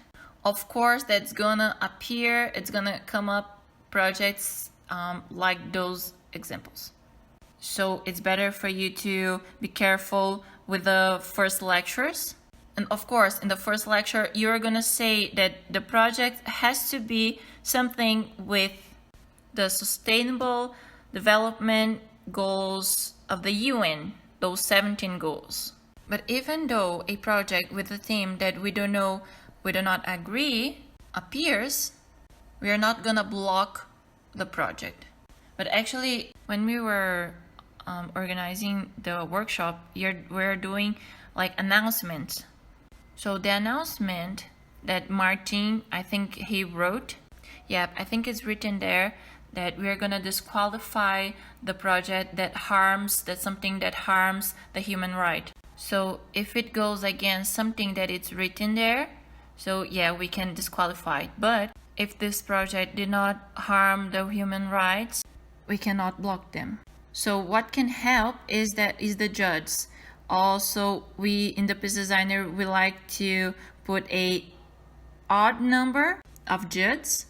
of course that's gonna appear, it's gonna come up projects like those examples. So it's better for you to be careful with the first lectures. And of course, in the first lecture, you're gonna say that the project has to be something with the Sustainable Development Goals of the UN, those 17 goals. But even though a project with a theme that we do not agree appears, we are not gonna block the project. But actually, when we were organizing the workshop, we're doing like announcements. So the announcement that Martin, I think he wrote, I think it's written there that we're gonna disqualify the project that's something that harms the human right. So if it goes against something that it's written there, so we can disqualify it. But if this project did not harm the human rights, we cannot block them. So what can help is the judge. Also, we in the piece designer, we like to put a odd number of judges,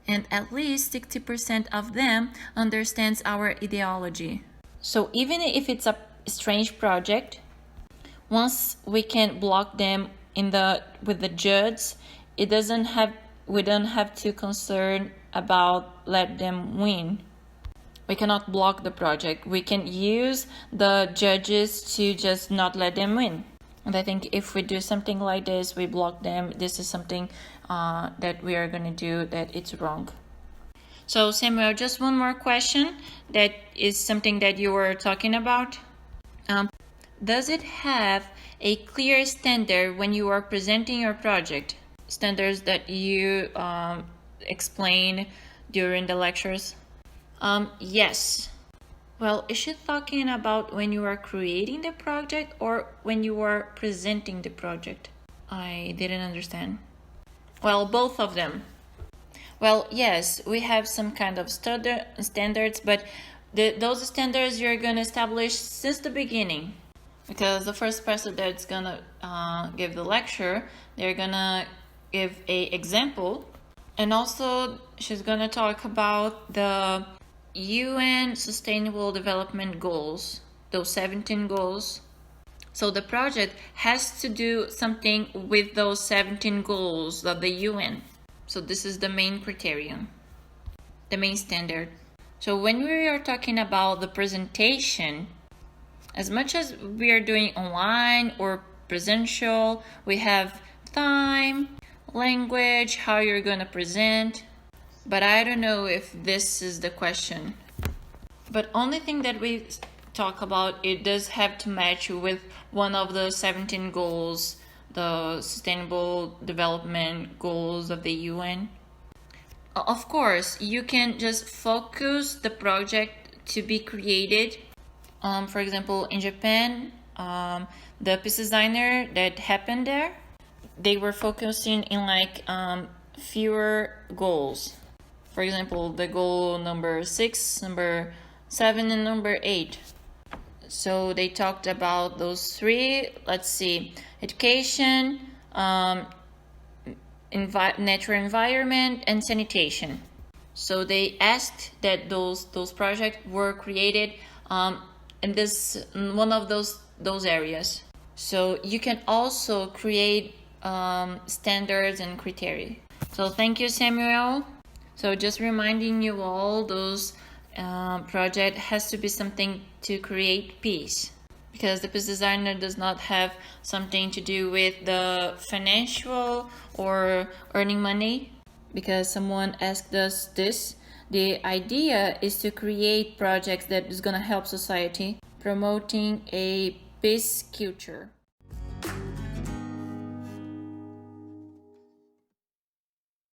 and at least 60% of them understands our ideology. So even if it's a strange project, once we can block them with the judge, we don't have to concern about let them win. We cannot block the project. We can use the judges to just not let them win. And I think if we do something like this, we block them, this is something that we are going to do that it's wrong. So Samuel, just one more question that is something that you were talking about. Does it have a clear standard when you are presenting your project? Standards that you explain during the lectures? Yes. Well, is she talking about when you are creating the project or when you are presenting the project? I didn't understand. Well, both of them. Well, yes, we have some kind of standards, but those standards you're going to establish since the beginning. Because the first person that's going to give the lecture, they're going to give an example. And also, she's going to talk about the UN Sustainable Development Goals, those 17 goals. So the project has to do something with those 17 goals of the UN. So this is the main criterion, the main standard. So when we are talking about the presentation, as much as we are doing online or presential, we have time, language, how you're going to present. But I don't know if this is the question. But only thing that we talk about, it does have to match with one of the 17 goals, the Sustainable Development Goals of the UN. Of course, you can just focus the project to be created. For example, in Japan, the piece designer that happened there, they were focusing in fewer goals. For example, the goal number 6, number 7, and number 8. So they talked about those 3. Let's see, education, natural environment, and sanitation. So they asked that those projects were created in one of those areas. So you can also create standards and criteria. So thank you, Samuel. So just reminding you all, those project has to be something to create peace. because the peace designer does not have something to do with the financial or earning money. Because someone asked us this, the idea is to create projects that is going to help society, promoting a peace culture.